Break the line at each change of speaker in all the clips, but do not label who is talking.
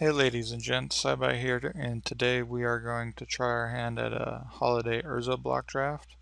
Hey ladies and gents, Sci-Fi here, and today we are going to try our hand at a holiday Urza block draft.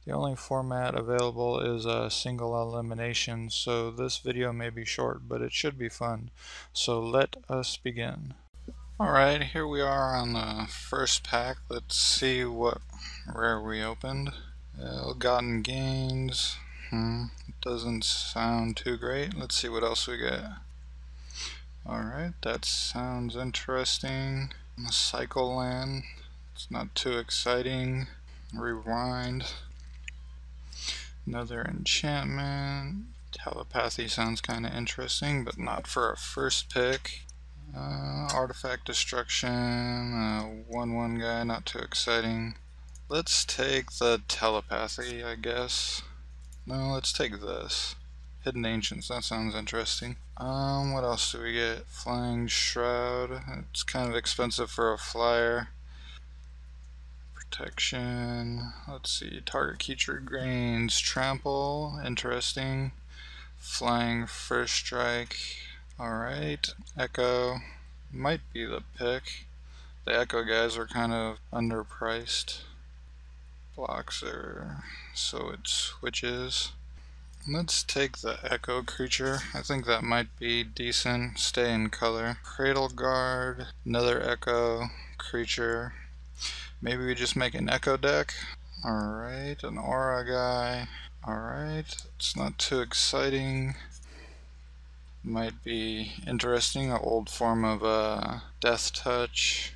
The only format available is a single elimination, so this video may be short, but it should be fun. So let us begin. Alright, here we are on the first pack. Let's see what rare we opened. Ill-gotten gains. Doesn't sound too great. Let's see what else we get. Alright, that sounds interesting. Cycle land, it's not too exciting. Rewind. Another enchantment. Telepathy sounds kind of interesting, but not for a first pick. Artifact destruction, 1/1 guy, not too exciting. Let's take the telepathy, I guess. No, let's take this. Hidden Ancients, that sounds interesting. What else do we get? Flying Shroud, it's kind of expensive for a flyer. Protection, let's see, target creature gains trample, interesting. Flying First Strike, alright. Echo, might be the pick. The Echo guys are kind of underpriced. Blocks are, so it switches. Let's take the Echo creature. I think that might be decent. Stay in color. Cradle Guard, another Echo creature. Maybe we just make an Echo deck. Alright, an Aura guy. Alright, it's not too exciting. Might be interesting. An old form of Death Touch.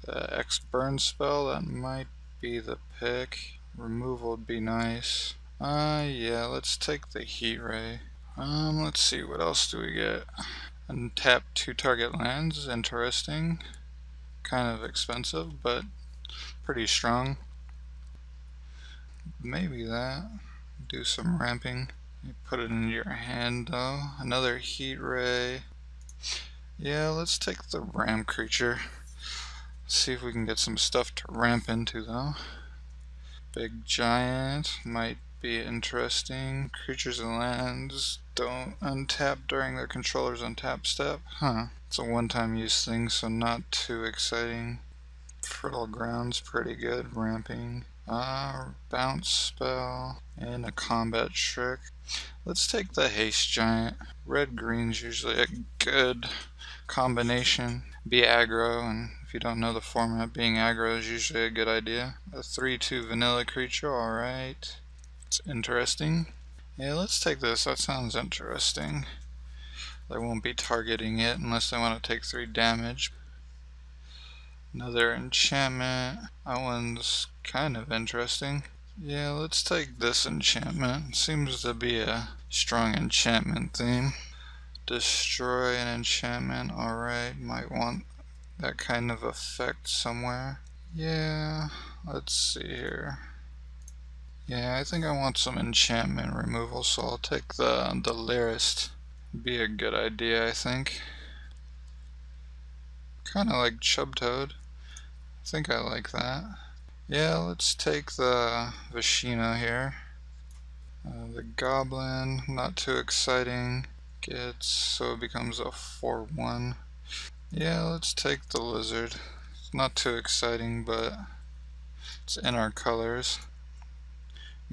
The X Burn spell, that might be the pick. Removal would be nice. Yeah, let's take the Heat Ray. Let's see, what else do we get? Untap 2 target lands, interesting. Kind of expensive, but pretty strong. Maybe that. Do some ramping. You put it in your hand though. Another Heat Ray. Yeah, let's take the Ram creature. See if we can get some stuff to ramp into though. Big Giant might be interesting. Creatures and lands don't untap during their controller's untap step. It's a one-time use thing, so not too exciting. Fertile Ground's pretty good. Ramping. Bounce spell. And a combat trick. Let's take the Haste Giant. Red-green's usually a good combination. Be aggro, and if you don't know the format, being aggro is usually a good idea. A 3/2 vanilla creature, alright. It's interesting. Yeah, let's take this. That sounds interesting. They won't be targeting it unless they want to take 3 damage. Another enchantment. That one's kind of interesting. Yeah, let's take this enchantment. Seems to be a strong enchantment theme. Destroy an enchantment. Alright, might want that kind of effect somewhere. Yeah, let's see here. Yeah, I think I want some enchantment removal, so I'll take the Lyrist. Be a good idea, I think. Kinda like Chubtoad. I think I like that. Yeah, let's take the Vashina here. The Goblin, not too exciting. Gets, so it becomes a 4/1. Yeah, let's take the Lizard. It's not too exciting, but it's in our colors.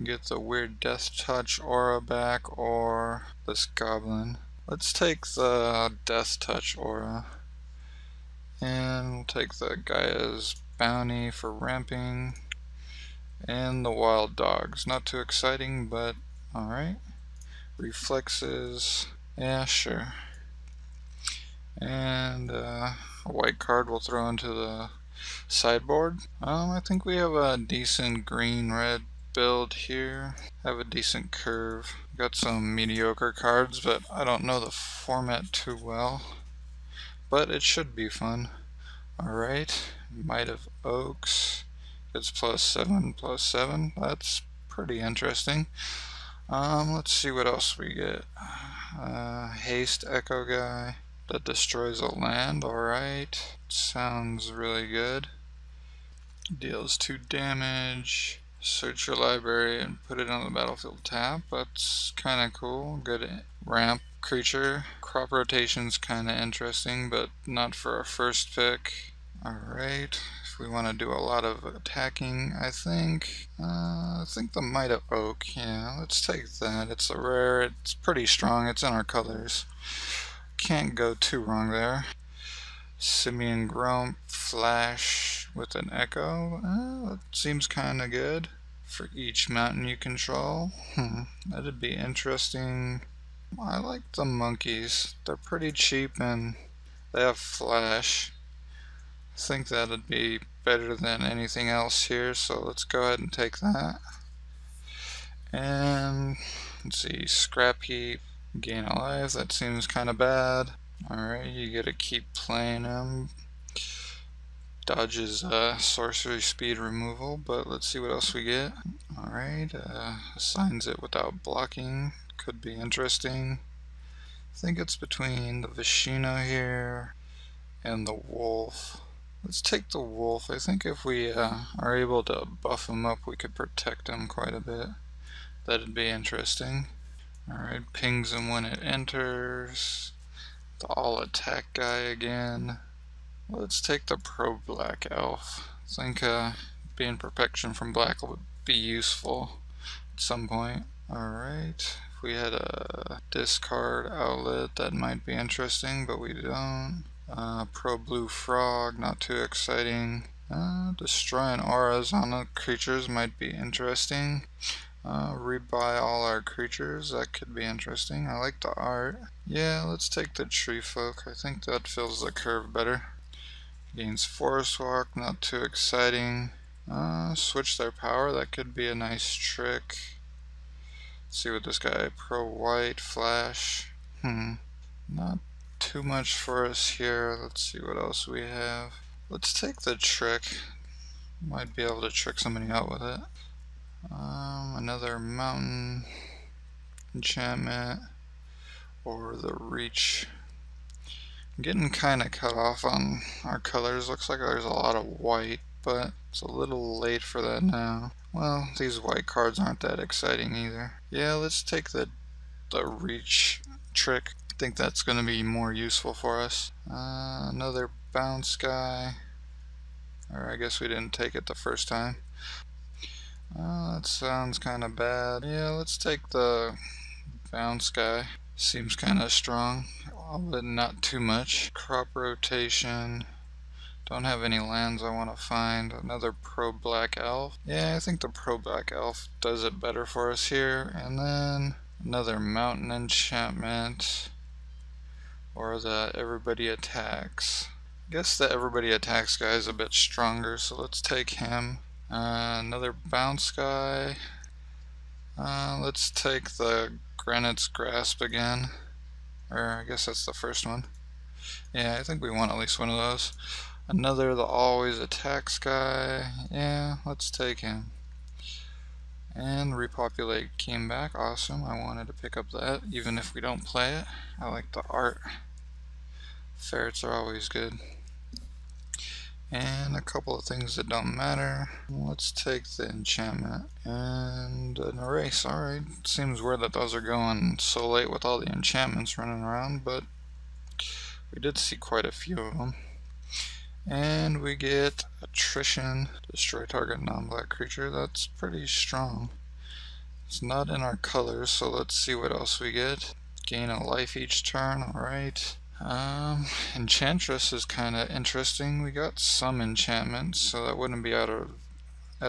Get the weird Death Touch aura back, or this Goblin. Let's take the Death Touch aura. And we'll take the Gaia's Bounty for ramping. And the Wild Dogs. Not too exciting, but alright. Reflexes. Yeah, sure. And a white card we'll throw into the sideboard. I think we have a decent green-red build here. Have a decent curve. Got some mediocre cards, but I don't know the format too well. But it should be fun. Alright, Might of Oaks. It's +7/+7. That's pretty interesting. Let's see what else we get. Haste Echo guy that destroys a land. Alright, sounds really good. Deals 2 damage. Search your library and put it on the battlefield tab. That's kind of cool. Good ramp creature. Crop rotation's kind of interesting, but not for a first pick. Alright, if we want to do a lot of attacking, I think the Might of Oak, yeah, let's take that. It's a rare, it's pretty strong, it's in our colors. Can't go too wrong there. Simian Grump, Flash with an Echo, that seems kind of good. For each mountain you control, that'd be interesting. I like the monkeys, they're pretty cheap and they have Flash. I think that'd be better than anything else here, so let's go ahead and take that. And let's see, Scrap Heap, Gain a Life, that seems kind of bad. Alright, you get to keep playing him. Dodges sorcery speed removal, but let's see what else we get. Alright, assigns it without blocking, could be interesting. I think it's between the Vishino here and the Wolf. Let's take the Wolf. I think if we are able to buff him up, we could protect him quite a bit. That'd be interesting. Alright, pings him when it enters. The all attack guy again. Let's take the Pro Black Elf. I think being protection from black would be useful at some point. Alright, if we had a discard outlet, that might be interesting, but we don't. Pro Blue Frog, not too exciting. Destroying auras on the creatures might be interesting. Rebuy all our creatures, that could be interesting. I like the art. Yeah, let's take the Tree Folk. I think that fills the curve better. Gains Forest Walk, not too exciting. Switch their power, that could be a nice trick. Let's see what this guy, Pro White, Flash. Not too much for us here. Let's see what else we have. Let's take the trick. Might be able to trick somebody out with it. Another mountain enchantment or the reach. I'm getting kind of cut off on our colors. Looks like there's a lot of white, but it's a little late for that now. Well, these white cards aren't that exciting either. Yeah, let's take the reach trick. I think that's going to be more useful for us. Another bounce guy. Or I guess we didn't take it the first time. That sounds kind of bad. Yeah, let's take the bounce guy. Seems kind of strong, but not too much. Crop rotation. Don't have any lands I want to find. Another Pro Black Elf. Yeah, I think the Pro Black Elf does it better for us here. And then another mountain enchantment. Or the Everybody Attacks. I guess the Everybody Attacks guy is a bit stronger, so let's take him. Another bounce guy. Let's take the Granite's Grasp again. Or I guess that's the first one. Yeah, I think we want at least one of those. Another the Always Attacks guy. Yeah, let's take him. And Repopulate came back. Awesome. I wanted to pick up that, even if we don't play it. I like the art. Ferrets are always good. And a couple of things that don't matter. Let's take the enchantment and an erase. Alright, seems weird that those are going so late with all the enchantments running around, but we did see quite a few of them. And we get Attrition, destroy target non-black creature. That's pretty strong. It's not in our colors, so let's see what else we get. Gain a life each turn, alright. Enchantress is kind of interesting. We got some enchantments, so that wouldn't be at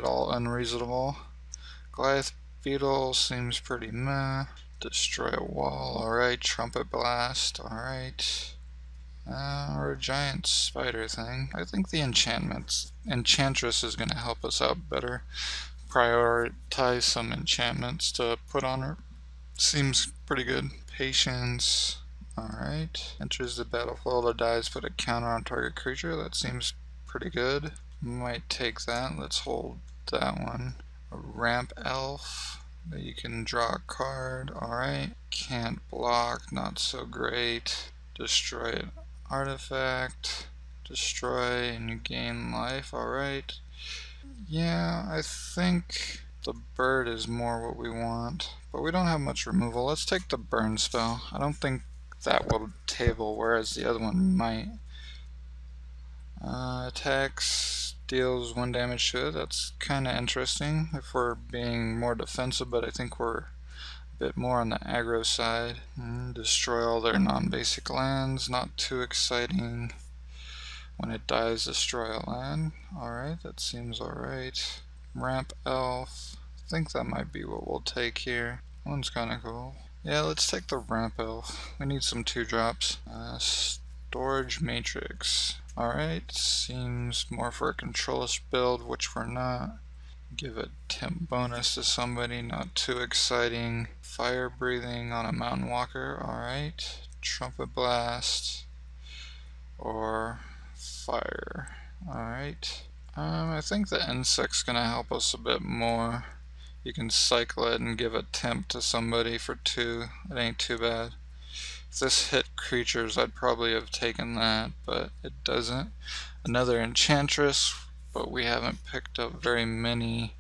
all unreasonable. Goliath Beetle seems pretty meh. Destroy a wall, alright. Trumpet Blast, alright. Or a giant spider thing. I think the Enchantress is going to help us out better. Prioritize some enchantments to put on her. Seems pretty good. Patience. Alright. Enters the battlefield or dies, put a counter on target creature. That seems pretty good. Might take that. Let's hold that one. A Ramp Elf. You can draw a card. Alright. Can't block. Not so great. Destroy an artifact. Destroy and you gain life. Alright. Yeah, I think The bird is more what we want, but we don't have much removal. Let's take the burn spell. I don't think that will table, whereas the other one might. Attacks, deals 1 damage to it. That's kind of interesting if we're being more defensive, but I think we're a bit more on the aggro side. Destroy all their non-basic lands, not too exciting. When it dies, destroy a land. Alright, that seems alright. Ramp elf. I think that might be what we'll take here. That one's kind of cool. Yeah, let's take the ramp elf. We need some 2-drops. Storage matrix. Alright, seems more for a controlist build, which we're not. Give a temp bonus to somebody, not too exciting. Fire breathing on a mountain walker. Alright. Trumpet blast. Or fire. Alright. I think the insect's gonna help us a bit more. You can cycle it and give a temp to somebody for 2. It ain't too bad. If this hit creatures, I'd probably have taken that, but it doesn't. Another enchantress, but we haven't picked up very many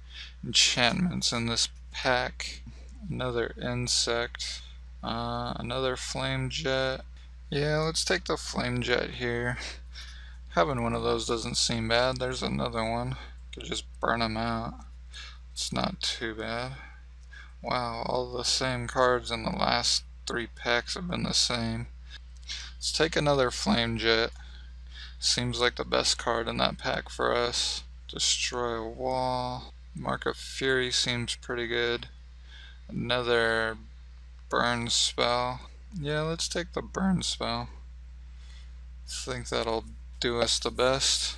enchantments in this pack. Another insect. Another flame jet. Yeah, let's take the flame jet here. Having one of those doesn't seem bad. There's another one. Could just burn them out. It's not too bad. Wow, all the same cards in the last 3 packs have been the same. Let's take another flame jet. Seems like the best card in that pack for us. Destroy a wall. Mark of Fury seems pretty good. Another burn spell. Yeah, let's take the burn spell. I think that'll do us the best.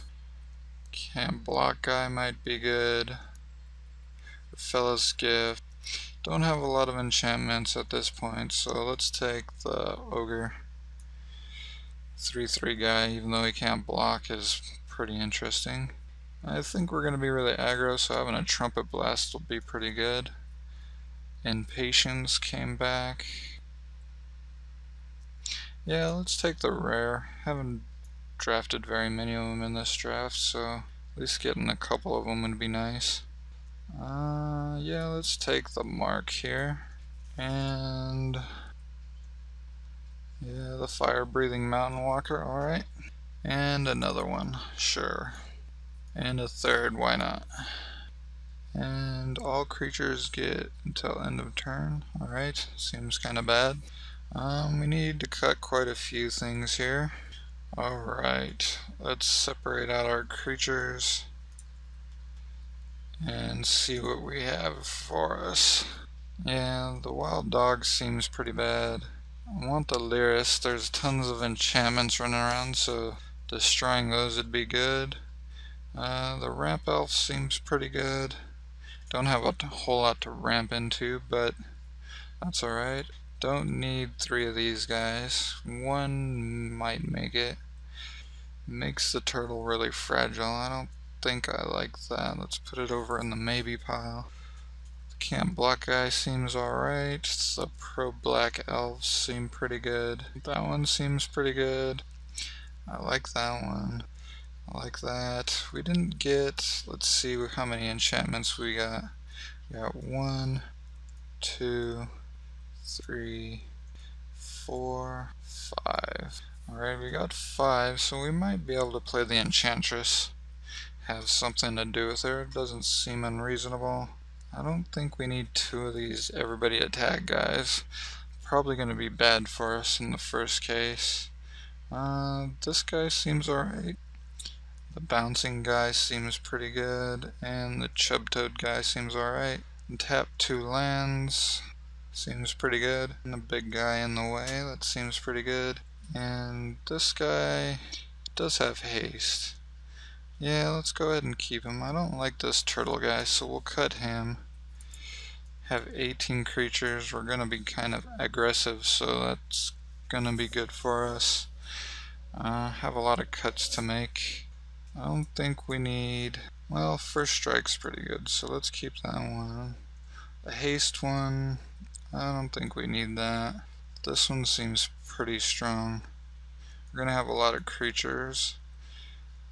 Can't block guy might be good. Fella's gift. Don't have a lot of enchantments at this point, so let's take the ogre. 3/3 guy, even though he can't block, is pretty interesting. I think we're going to be really aggro, so having a trumpet blast will be pretty good. Impatience came back. Yeah, let's take the rare. Haven't drafted very many of them in this draft, so at least getting a couple of them would be nice. Yeah, let's take the mark here. And yeah, the fire breathing mountain walker, alright. And another one, sure. And a third, why not? And all creatures get until end of turn, alright, seems kinda bad. We need to cut quite a few things here. Alright, let's separate out our creatures and see what we have for us. Yeah, the wild dog seems pretty bad. I want the Lyris. There's tons of enchantments running around, so destroying those would be good. The ramp elf seems pretty good. Don't have a whole lot to ramp into, but that's alright. Don't need 3 of these guys. 1 might make it. Makes the turtle really fragile. I don't think I like that. Let's put it over in the maybe pile. The can't block guy seems alright. The pro black elves seem pretty good. That one seems pretty good. I like that one. I like that. We didn't get, let's see how many enchantments we got. We got 1, 2, 3, 4, 5. Alright, we got 5, so we might be able to play the enchantress. Have something to do with her. It doesn't seem unreasonable. I don't think we need 2 of these everybody attack guys. Probably going to be bad for us in the first case. This guy seems alright. The bouncing guy seems pretty good, and the chub-toad guy seems alright. Tap 2 lands. Seems pretty good. And the big guy in the way, that seems pretty good. And this guy does have haste. Yeah, let's go ahead and keep him. I don't like this turtle guy, so we'll cut him. Have 18 creatures. We're going to be kind of aggressive, so that's going to be good for us. Have a lot of cuts to make. I don't think we need... Well, first strike's pretty good, so let's keep that one. The haste one, I don't think we need that. This one seems pretty strong. We're going to have a lot of creatures.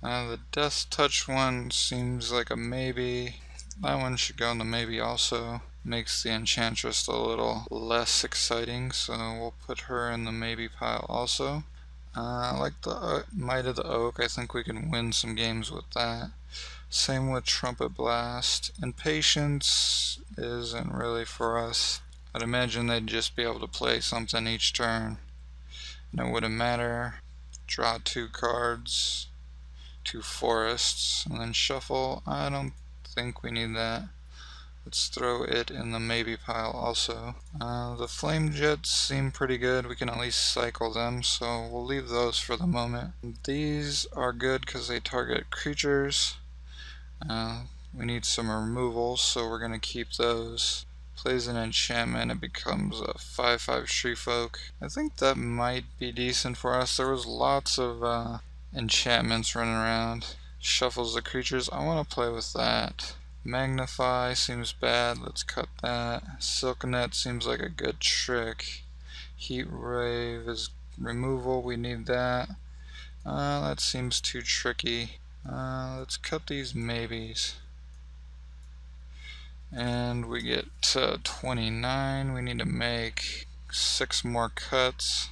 The death touch one seems like a maybe. That one should go in the maybe also. Makes the enchantress a little less exciting, so we'll put her in the maybe pile also. I like the Might of the Oak. I think we can win some games with that. Same with Trumpet Blast. Impatience isn't really for us. I'd imagine they'd just be able to play something each turn, and it wouldn't matter. Draw 2 cards, 2 forests, and then shuffle. I don't think we need that. Let's throw it in the maybe pile also. The flame jets seem pretty good. We can at least cycle them, so we'll leave those for the moment. These are good because they target creatures. We need some removals, so we're going to keep those. Plays an enchantment, it becomes a 5/5 Treefolk. I think that might be decent for us. There was lots of enchantments running around. Shuffles the creatures. I want to play with that. Magnify seems bad, let's cut that. Silknet seems like a good trick. Heat Rave is removal, we need that. That seems too tricky. Let's cut these maybes. And we get to 29, we need to make 6 more cuts.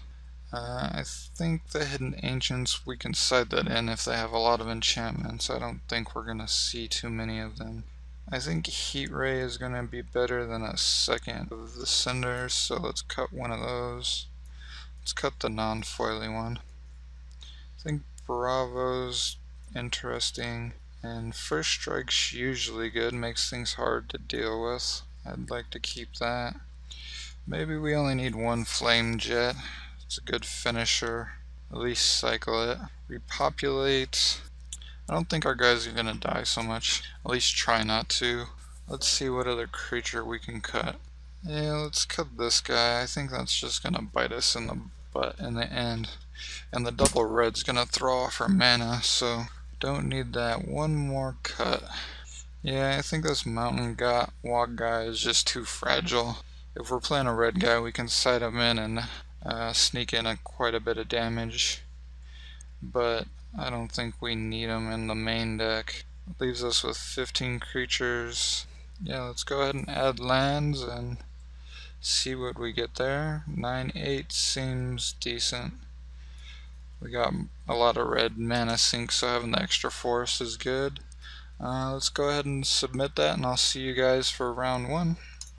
I think the Hidden Ancients, we can side that in if they have a lot of enchantments. I don't think we're going to see too many of them. I think Heat Ray is going to be better than a second of the Cinders, so let's cut one of those. Let's cut the non-foily one. I think Bravo's interesting, and First Strike's usually good, makes things hard to deal with. I'd like to keep that. Maybe we only need 1 Flame Jet. It's a good finisher. At least cycle it. Repopulate. I don't think our guys are going to die so much. At least try not to. Let's see what other creature we can cut. Yeah, let's cut this guy. I think that's just going to bite us in the butt in the end. And the double red's going to throw off our mana, so don't need that. 1 more cut. Yeah, I think this mountain walk guy is just too fragile. If we're playing a red guy, we can side him in and sneak in quite a bit of damage. But I don't think we need them in the main deck. It leaves us with 15 creatures. Yeah, let's go ahead and add lands and see what we get there. 9/8 seems decent. We got a lot of red mana sink, so having the extra forest is good. Let's go ahead and submit that, and I'll see you guys for round 1.